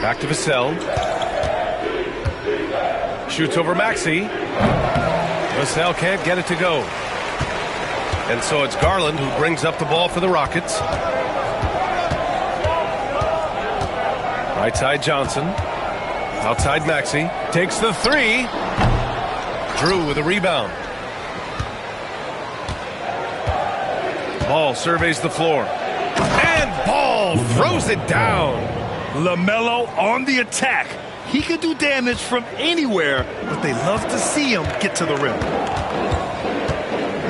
Back to Vassell. Shoots over Maxey. Vassell can't get it to go. And so it's Garland who brings up the ball for the Rockets. Right side Johnson. Outside Maxey. Takes the three. Drew with a rebound. Ball surveys the floor. And Ball throws it down. LaMelo on the attack. He could do damage from anywhere, but they love to see him get to the rim.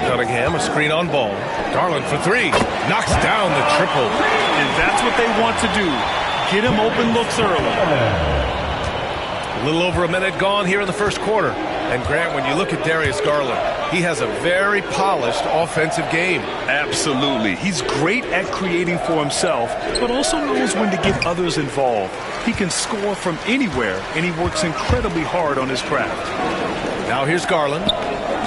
Cunningham, a screen on Ball. Garland for three. Knocks down the triple. And that's what they want to do. Get him open looks early. A little over a minute gone here in the first quarter. And Grant, when you look at Darius Garland, he has a very polished offensive game. Absolutely. He's great at creating for himself, but also knows when to get others involved. He can score from anywhere, and he works incredibly hard on his craft. Now here's Garland,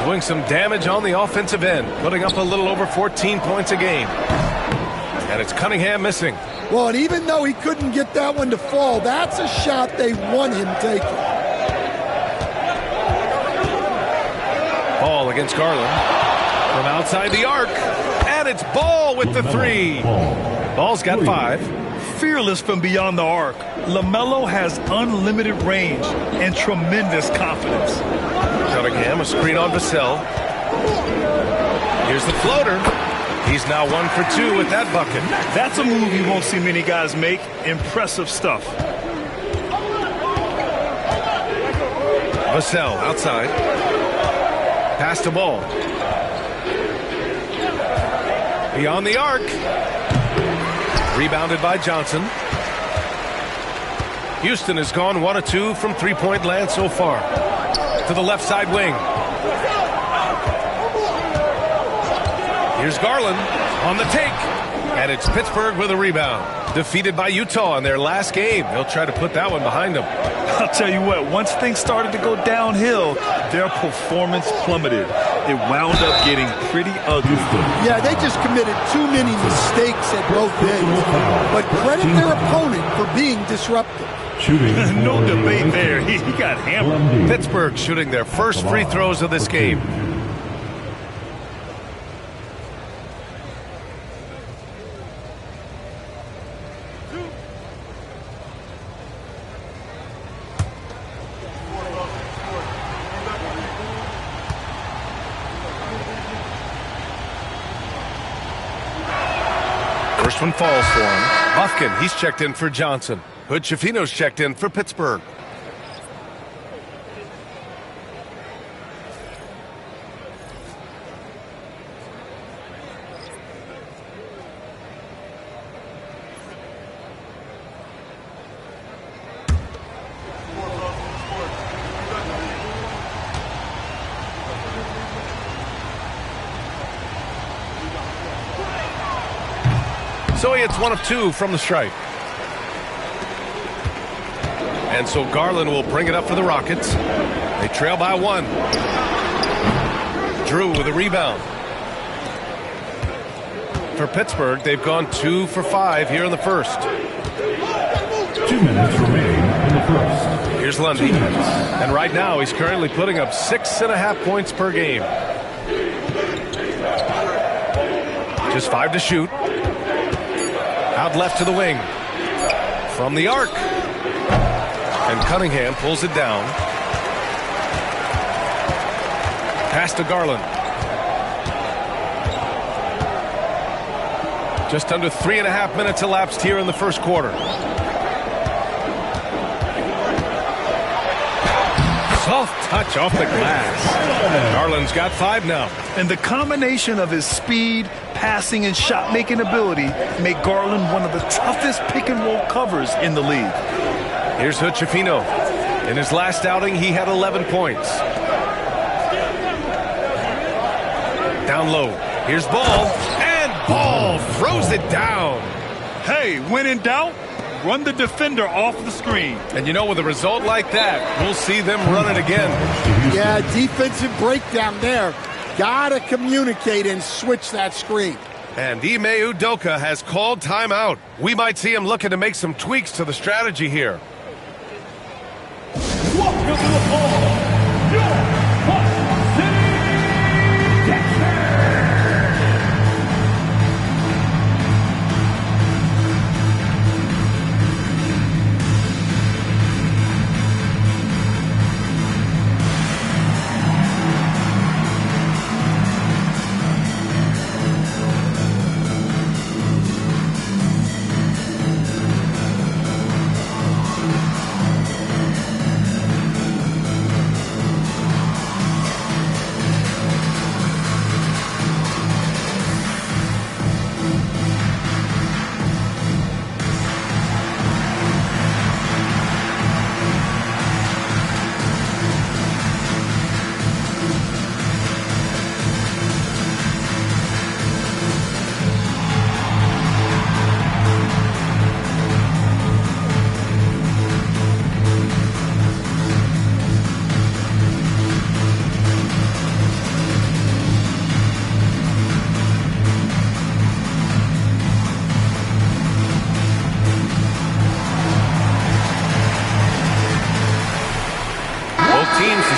doing some damage on the offensive end, putting up a little over 14 points a game. And it's Cunningham missing. Well, and even though he couldn't get that one to fall, that's a shot they want him taking. Ball against Garland from outside the arc, and it's Ball with the three. Ball's got 5. Fearless from beyond the arc, LaMelo has unlimited range and tremendous confidence. Cunningham, a screen on Vassell. Here's the floater. He's now 1 for 2 with that bucket. That's a move you won't see many guys make. Impressive stuff. Vassell outside. Pass to Ball. Beyond the arc. Rebounded by Johnson. Houston has gone 1 of 2 from three-point land so far. To the left side wing. Here's Garland on the take. And it's Pittsburgh with a rebound. Defeated by Utah in their last game. They'll try to put that one behind them. I'll tell you what, once things started to go downhill, their performance plummeted. It wound up getting pretty ugly. Yeah, they just committed too many mistakes at both ends. But credit their opponent for being disruptive. No debate there. He got hammered. Pittsburgh shooting their first free throws of this game. First one falls for him. Buffkin, he's checked in for Johnson. Hood Schifino's checked in for Pittsburgh. So he hits 1 of 2 from the stripe. And so Garland will bring it up for the Rockets. They trail by 1. Drew with a rebound. For Pittsburgh, they've gone 2 for 5 here in the first. 2 minutes remaining in the first. Here's Lundy. And right now he's currently putting up 6.5 points per game. Just 5 to shoot. Out left to the wing. From the arc. And Cunningham pulls it down. Pass to Garland. Just under 3.5 minutes elapsed here in the first quarter. Soft touch off the glass. Garland's got 5 now. And the combination of his speed, passing, and shot-making ability make Garland one of the toughest pick-and-roll covers in the league. Here's Hood Schifino. In his last outing, he had 11 points. Down low. Here's Ball. And Ball throws it down. Hey, when in doubt, run the defender off the screen. And you know, with a result like that, we'll see them run it again. Yeah, defensive breakdown there. Gotta communicate and switch that screen. And Ime Udoka has called timeout. We might see him looking to make some tweaks to the strategy here.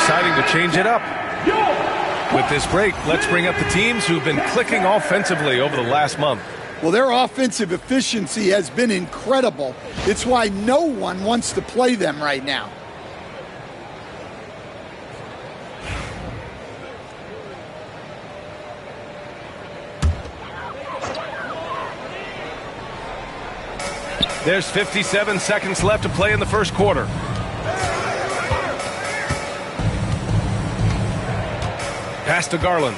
Deciding to change it up. With this break, let's bring up the teams who've been clicking offensively over the last month. Well, their offensive efficiency has been incredible. It's why no one wants to play them right now. There's 57 seconds left to play in the first quarter. Pass to Garland.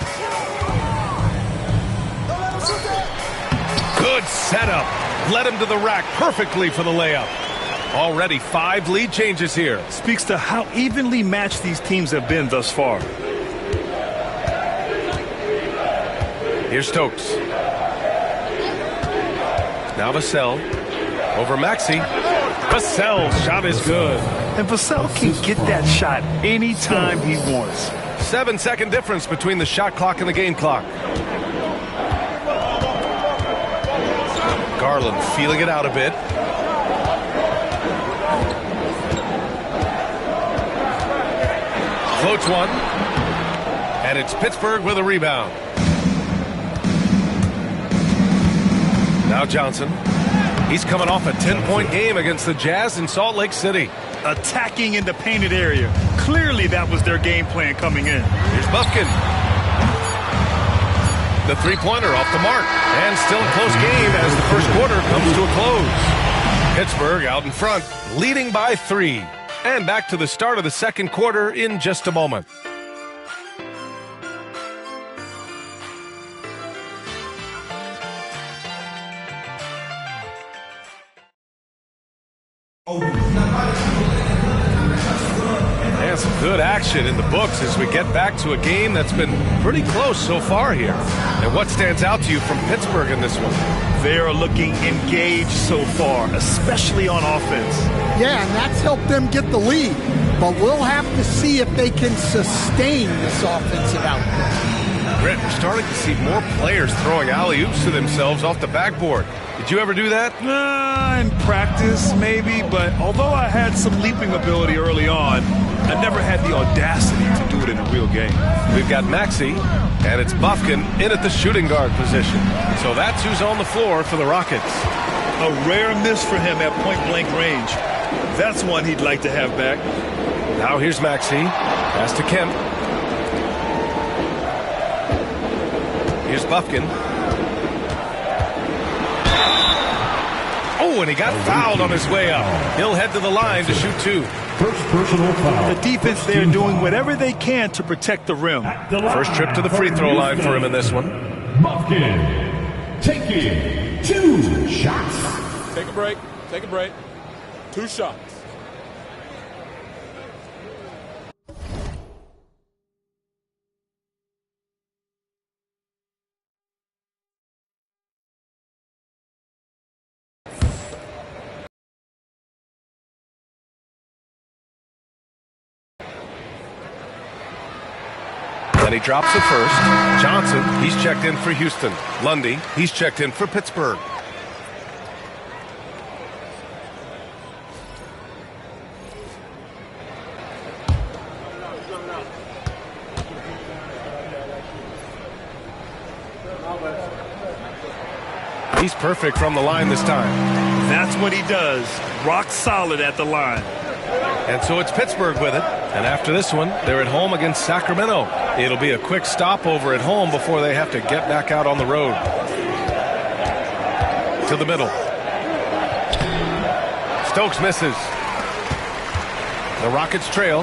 Good setup. Led him to the rack perfectly for the layup. Already 5 lead changes here. Speaks to how evenly matched these teams have been thus far. Here's Stokes. Now Vassell. Over Maxey. Vassell's shot is good. And Vassell can get that shot anytime he wants. 7-second difference between the shot clock and the game clock. Garland feeling it out a bit. Floats one. And it's Pittsburgh with a rebound. Now Johnson. He's coming off a 10-point game against the Jazz in Salt Lake City. Attacking in the painted area. Clearly that was their game plan coming in. Here's Bufkin. The three-pointer off the mark. And still a close game as the first quarter comes to a close. Pittsburgh out in front, leading by 3. And back to the start of the second quarter in just a moment. And some good action in the books as we get back to a game that's been pretty close so far here. And what stands out to you from Pittsburgh in this one? They are looking engaged so far, especially on offense. Yeah, and that's helped them get the lead. But we'll have to see if they can sustain this offensive output. Brett, we're starting to see more players throwing alley-oops to themselves off the backboard. Did you ever do that? In practice, maybe, but although I had some leaping ability early on, I never had the audacity to do it in a real game. We've got Maxey, and it's Bufkin in at the shooting guard position. So that's who's on the floor for the Rockets. A rare miss for him at point-blank range. That's one he'd like to have back. Now here's Maxey. Pass to Kemp. Here's Bufkin. Oh, and he got fouled on his way up. He'll head to the line to shoot 2. First personal foul. The defense there doing whatever they can to protect the rim. First trip to the free throw line for him in this one. Bufkin taking 2 shots. Take a break. Take a break. 2 shots. And he drops it first. Johnson, he's checked in for Houston. Lundy, he's checked in for Pittsburgh. He's perfect from the line this time. That's what he does. Rock solid at the line. And so it's Pittsburgh with it. And after this one, they're at home against Sacramento. It'll be a quick stopover at home before they have to get back out on the road. To the middle. Stokes misses. The Rockets trail.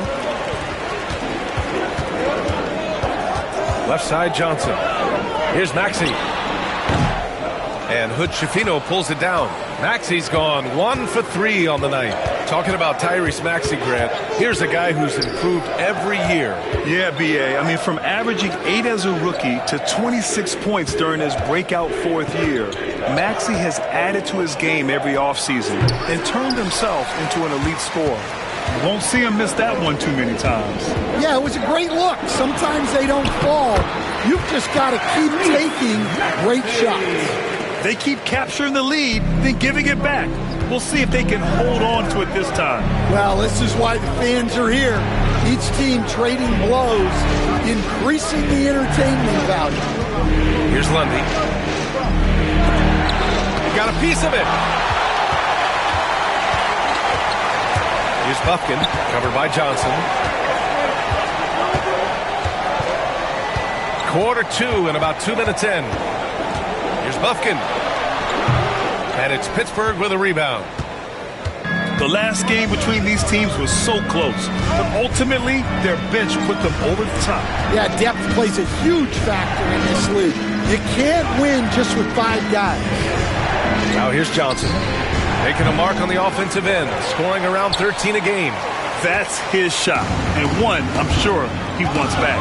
Left side, Johnson. Here's Maxey. And Hood-Schifino pulls it down. Maxey's gone 1 for 3 on the night. Talking about Tyrese Maxey, Grant, here's a guy who's improved every year. Yeah, B.A. I mean, from averaging 8 as a rookie to 26 points during his breakout 4th year, Maxey has added to his game every offseason and turned himself into an elite scorer. You won't see him miss that one too many times. Yeah, it was a great look. Sometimes they don't fall. You've just got to keep taking great shots. They keep capturing the lead, then giving it back. We'll see if they can hold on to it this time. Well, this is why the fans are here. Each team trading blows, increasing the entertainment value. Here's Lundy. He got a piece of it. Here's Buffkin, covered by Johnson. Quarter 2 and about 2 minutes in. Here's Buffkin. And it's Pittsburgh with a rebound. The last game between these teams was so close, but ultimately their bench put them over the top. Yeah, depth plays a huge factor in this league. You can't win just with 5 guys. Now here's Johnson. Making a mark on the offensive end, scoring around 13 a game. That's his shot, and one I'm sure he wants back.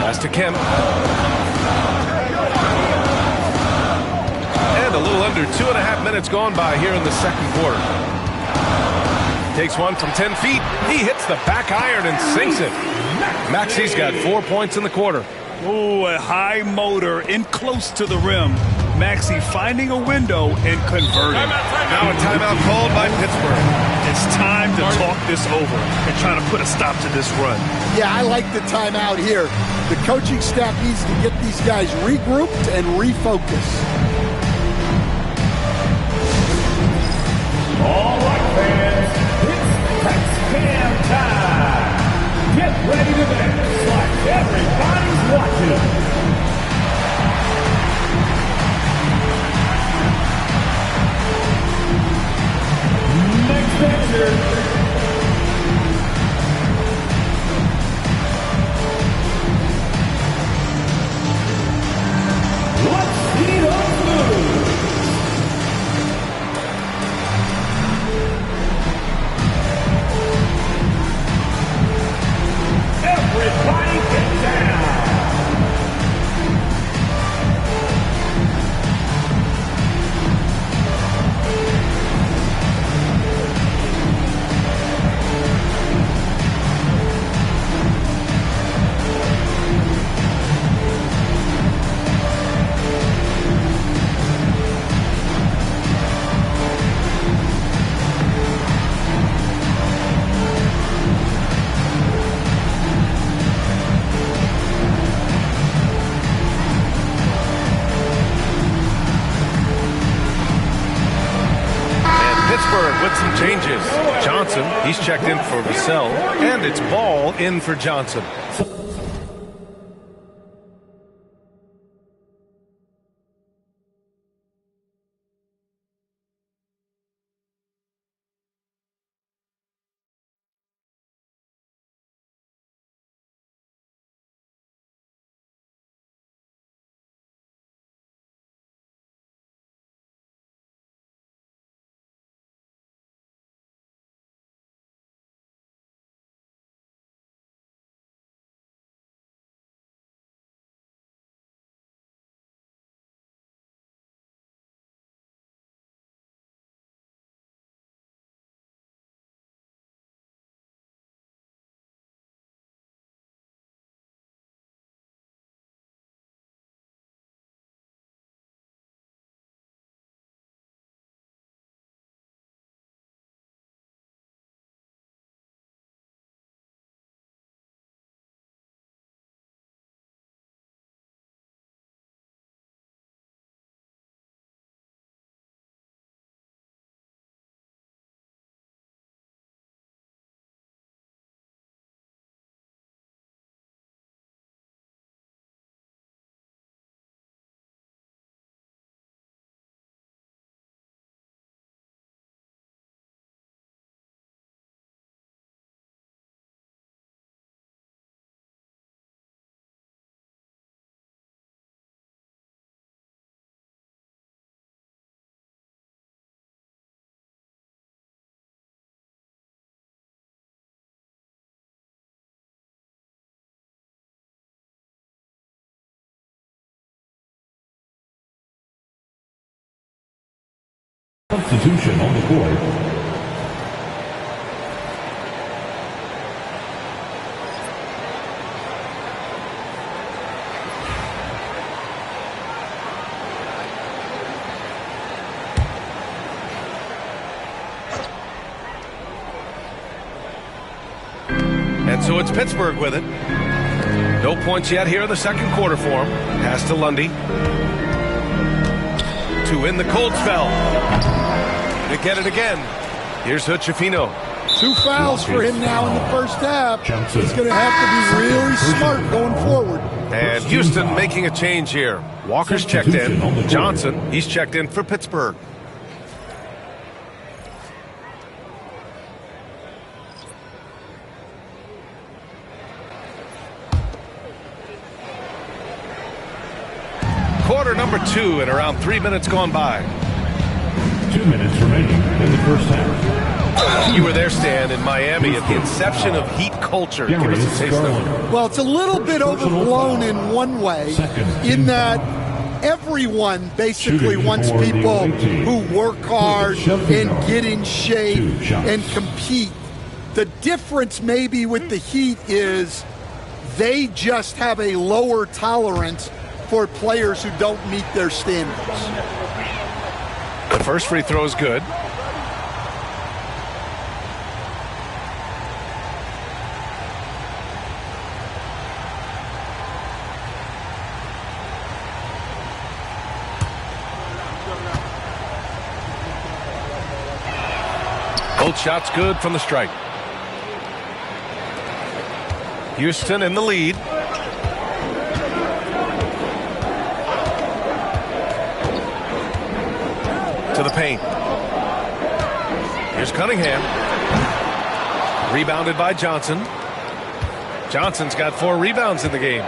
Pass to Kemp. And a little under 2.5 minutes gone by here in the second quarter. Takes one from 10 feet. He hits the back iron and sinks it. Maxey's got 4 points in the quarter. Ooh, a high motor in close to the rim. Maxey finding a window and converting. Now a timeout called by Pittsburgh. It's time to talk this over and try to put a stop to this run. Yeah, I like the timeout here. The coaching staff needs to get these guys regrouped and refocused. All right, fans, it's touchdown time. Get ready to dance like everybody's watching. Next venture. Let's see those moves. Everybody get down. Pittsburgh with some changes. Johnson, he's checked in for Vassell, and it's Ball in for Johnson. Substitution on the court. And so it's Pittsburgh with it. No points yet here in the second quarter for him. Pass to Lundy. To in the cold spell. To get it again. Here's Hutchefino. 2 fouls for him now in the first half. He's going to have to be really smart going forward. And Houston making a change here. Walker's checked in. Johnson, he's checked in for Pittsburgh. Quarter number 2 and around 3 minutes gone by. 2 minutes remaining in the first half. You were there, Stan, in Miami at the inception of Heat culture. Give us a taste of it. Well, it's a little bit overblown in one way, in that everyone basically wants people who work hard and get in shape and compete. The difference maybe with the Heat is they just have a lower tolerance for players who don't meet their standards. The first free throw is good. Both shots good from the strike. Houston in the lead. To the paint. Here's Cunningham. Rebounded by Johnson. Johnson's got 4 rebounds in the game.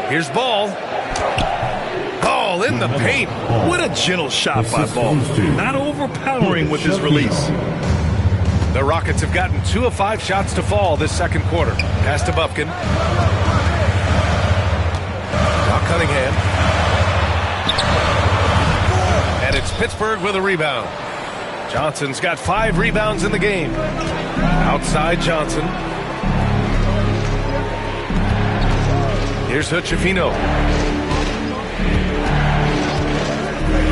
Here's Ball. Ball in the paint. What a gentle shot by Ball. Not overpowering with his release. The Rockets have gotten 2 of 5 shots to fall this second quarter. Pass to Bufkin. Now Cunningham. And it's Pittsburgh with a rebound. Johnson's got 5 rebounds in the game. Outside Johnson. Here's Hutchefino.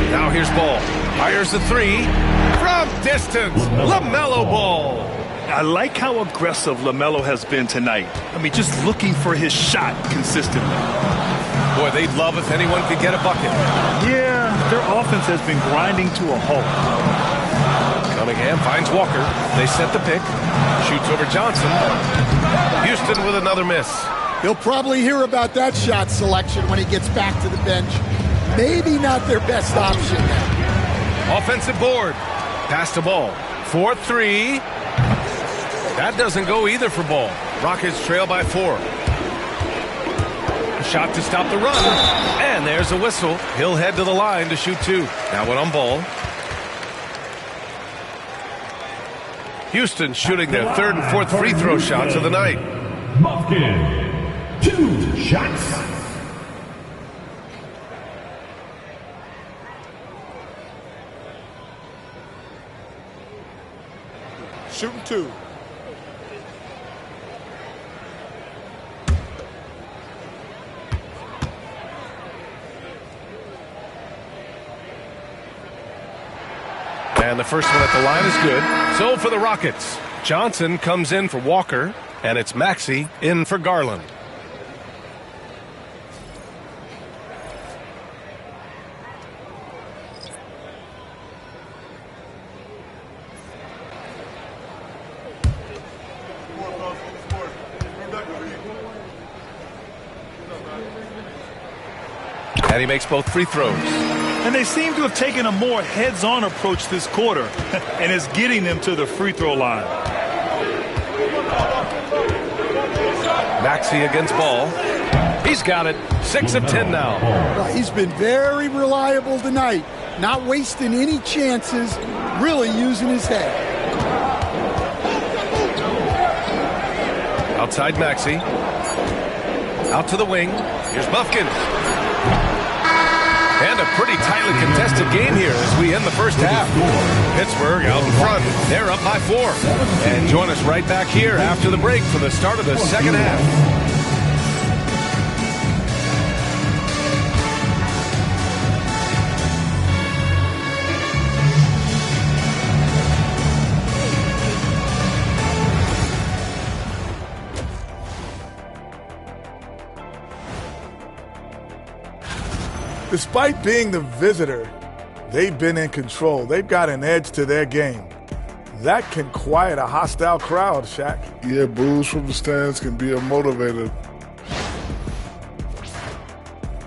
Now here's Ball. Fires the 3 from distance. LaMelo Ball. I like how aggressive LaMelo has been tonight. I mean, just looking for his shot consistently. Boy, they'd love if anyone could get a bucket. Yeah, their offense has been grinding to a halt. Cunningham finds Walker. They set the pick. Shoots over Johnson. Houston with another miss. He'll probably hear about that shot selection when he gets back to the bench. Maybe not their best option now. Offensive board. Pass to Ball. 4-3. That doesn't go either for Ball. Rockets trail by 4. Shot to stop the run. And there's a whistle. He'll head to the line to shoot 2. Now one on Ball. Houston shooting their 3rd and 4th free throw shots of the night. Bufkin, 2 shots. Shooting 2. And the first one at the line is good. So for the Rockets, Johnson comes in for Walker, and it's Maxey in for Garland. And he makes both free throws. And they seem to have taken a more heads-on approach this quarter, and it's getting them to the free throw line. Maxey against Ball. He's got it. 6 of 10 now. Well, he's been very reliable tonight. Not wasting any chances, really using his head. Outside Maxey. Out to the wing. Here's Bufkin. And a pretty tightly contested game here as we end the first half. Pittsburgh out in front. They're up by 4. And join us right back here after the break for the start of the second half. Despite being the visitor, they've been in control. They've got an edge to their game. That can quiet a hostile crowd, Shaq. Yeah, boos from the stands can be a motivator.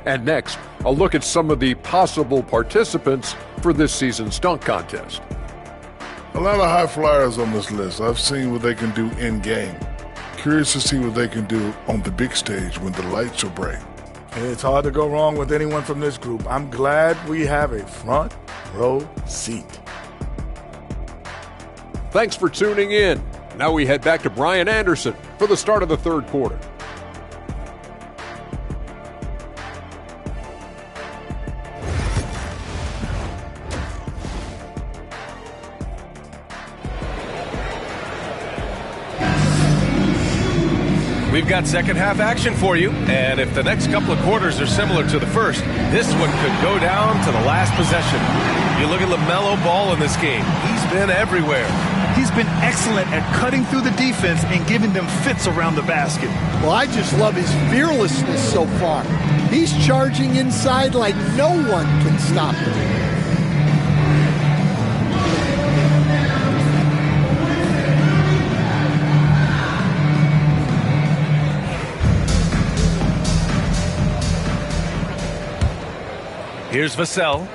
And next, a look at some of the possible participants for this season's dunk contest. A lot of high flyers on this list. I've seen what they can do in-game. Curious to see what they can do on the big stage when the lights are bright. It's hard to go wrong with anyone from this group. I'm glad we have a front row seat. Thanks for tuning in. Now we head back to Brian Anderson for the start of the third quarter. We've got second half action for you, and if the next couple of quarters are similar to the first, this one could go down to the last possession. You look at LaMelo Ball in this game. He's been everywhere. He's been excellent at cutting through the defense and giving them fits around the basket. Well, I just love his fearlessness so far. He's charging inside like no one can stop him. Here's Vassell.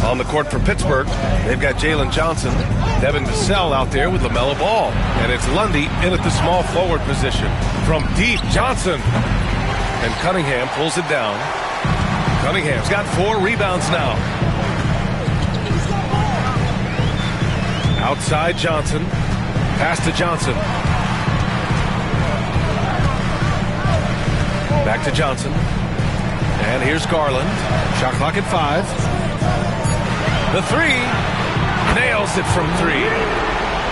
On the court for Pittsburgh, they've got Jalen Johnson. Devin Vassell out there with LaMelo Ball. And it's Lundy in at the small forward position. From deep, Johnson. And Cunningham pulls it down. Cunningham's got 4 rebounds now. Outside Johnson. Pass to Johnson. Back to Johnson. And here's Garland. Shot clock at 5. The 3. Nails it from 3.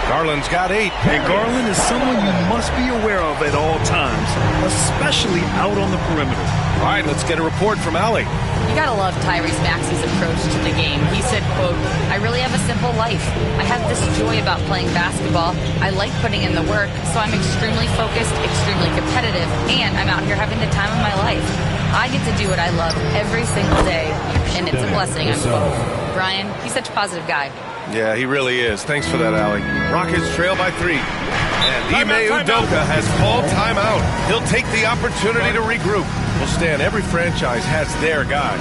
Garland's got 8. And Garland is someone you must be aware of at all times, especially out on the perimeter. All right, let's get a report from Allie. You gotta love Tyrese Maxey's approach to the game. He said, quote, "I really have a simple life. I have this joy about playing basketball. I like putting in the work, so I'm extremely focused, extremely competitive, and I'm out here having the time of my life. I get to do what I love every single day, and it's a blessing, unquote." Brian, he's such a positive guy. Yeah, he really is. Thanks for that, Allie. Rockets trail by 3. And Ime Udoka has called timeout. He'll take the opportunity to regroup. Well, Stan, every franchise has their guy.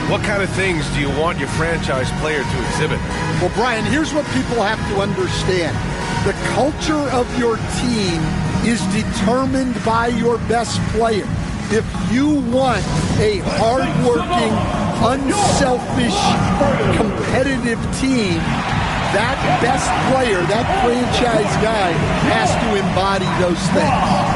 What kind of things do you want your franchise player to exhibit? Well, Brian, here's what people have to understand. The culture of your team is determined by your best player. If you want a hard-working, unselfish, competitive team, that best player, that franchise guy, has to embody those things.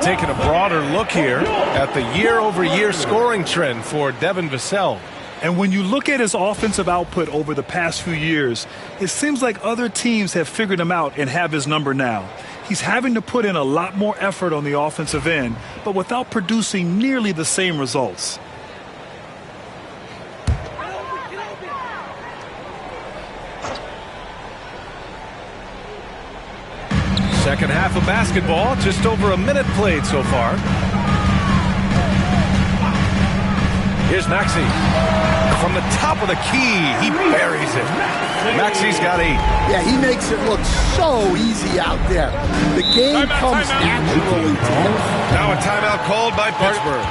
Taking a broader look here at the year-over-year scoring trend for Devin Vassell. And when you look at his offensive output over the past few years, it seems like other teams have figured him out and have his number now. He's having to put in a lot more effort on the offensive end, but without producing nearly the same results. Second half of basketball, just over a minute played so far. Here's Maxey. From the top of the key, he buries it. Maxey's got 8. Yeah, he makes it look so easy out there. The game comes naturally to him. Now a timeout called by Pittsburgh.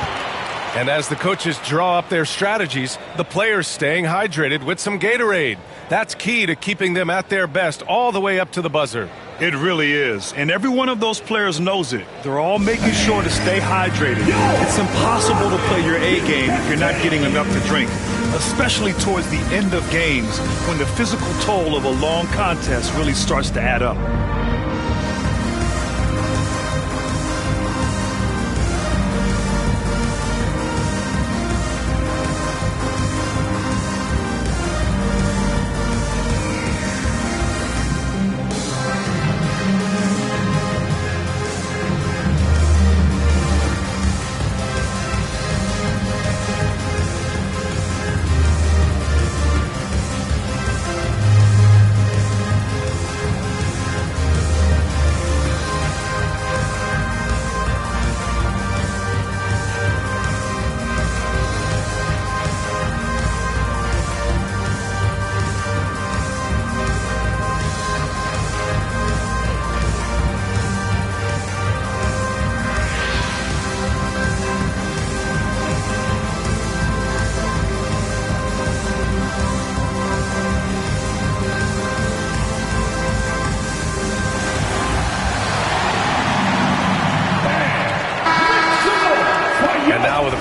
And as the coaches draw up their strategies, the players staying hydrated with some Gatorade. That's key to keeping them at their best all the way up to the buzzer. It really is. And every one of those players knows it. They're all making sure to stay hydrated. It's impossible to play your A game if you're not getting enough to drink, especially towards the end of games when the physical toll of a long contest really starts to add up.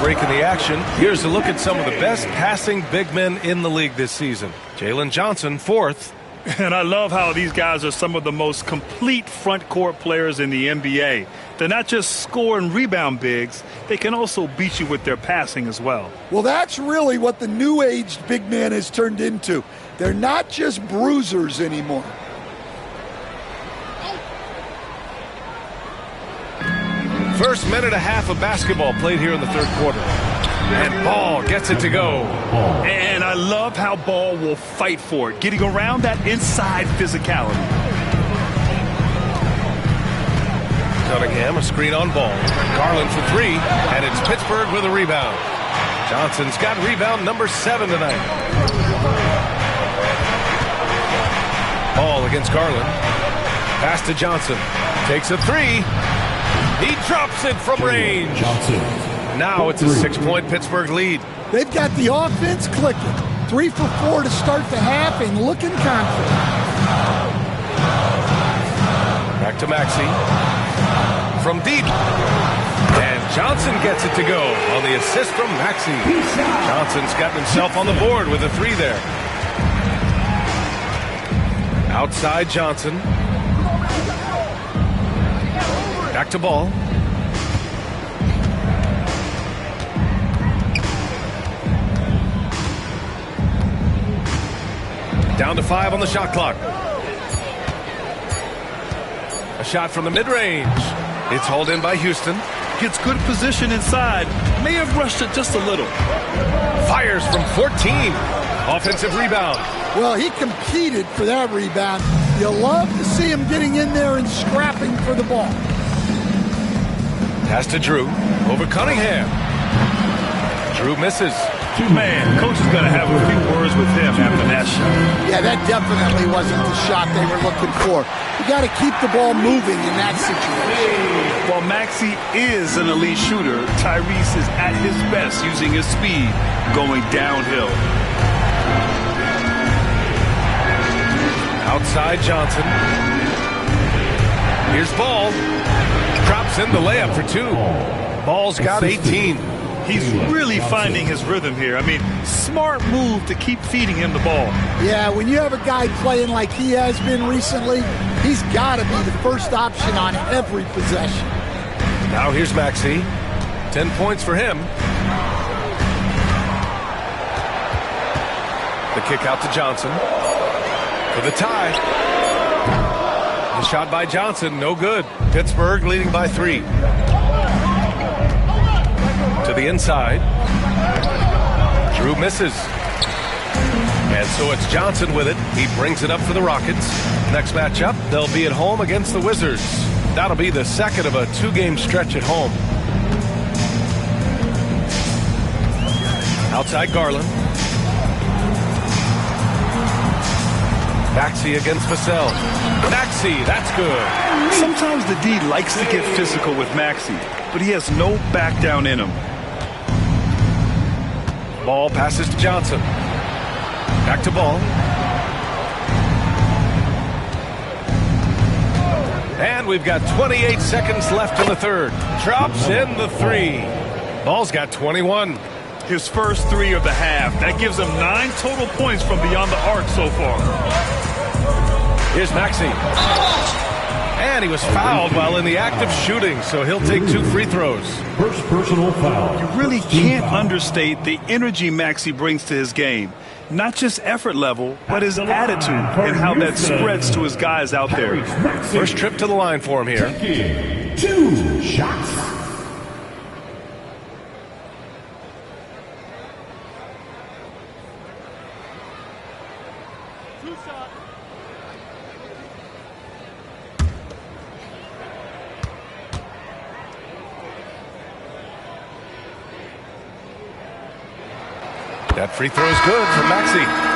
Breaking the action, here's a look at some of the best passing big men in the league this season. Jalen Johnson, 4th. And I love how these guys are some of the most complete front court players in the NBA. They're not just score and rebound bigs, they can also beat you with their passing as well. Well, that's really what the new-aged big man has turned into. They're not just bruisers anymore. First minute and a half of basketball played here in the third quarter. And Ball gets it to go. And I love how Ball will fight for it, getting around that inside physicality. Cunningham, a screen on Ball. Garland for 3, and it's Pittsburgh with a rebound. Johnson's got rebound number 7 tonight. Ball against Garland. Pass to Johnson. Takes a 3. He drops it from range. Now it's a 6-point Pittsburgh lead. They've got the offense clicking. 3 for 4 to start the half and looking confident. Back to Maxey. From deep. And Johnson gets it to go on the assist from Maxey. Johnson's gotten himself on the board with a 3 there. Outside Johnson. Back to Ball. Down to 5 on the shot clock. A shot from the mid-range. It's hauled in by Houston. Gets good position inside. May have rushed it just a little. Fires from 14. Offensive rebound. Well, he competed for that rebound. You love to see him getting in there and scrapping for the ball. Pass to Drew. Over Cunningham. Drew misses. Man, coach is going to have a few words with him after that shot. Yeah, that definitely wasn't the shot they were looking for. You got to keep the ball moving in that situation. While Maxey is an elite shooter, Tyrese is at his best using his speed going downhill. Outside Johnson. Here's Ball. Drops in the layup for 2. Ball's got 18. He's really finding his rhythm here. I mean, smart move to keep feeding him the ball. Yeah, when you have a guy playing like he has been recently, he's got to be the first option on every possession. Now here's Maxey. 10 points for him. The kick out to Johnson for the tie. The shot by Johnson, no good. Pittsburgh leading by 3. To the inside. Drew misses. And so it's Johnson with it. He brings it up for the Rockets. Next matchup, they'll be at home against the Wizards. That'll be the second of a 2-game stretch at home. Outside Garland. Maxey against Vassell. Maxey, that's good. Sometimes the D likes to get physical with Maxey, but he has no back down in him. Ball passes to Johnson. Back to Ball. And we've got 28 seconds left in the third. Drops in the 3. Ball's got 21. His first 3 of the half. That gives him 9 total points from beyond the arc so far. Here's Maxey. And he was fouled while in the act of shooting, so he'll take 2 free throws. First personal foul. You really can't understate the energy Maxey brings to his game. Not just effort level, but his attitude and how that spreads to his guys out there. First trip to the line for him here. 2 shots. That free throw is good for Maxey.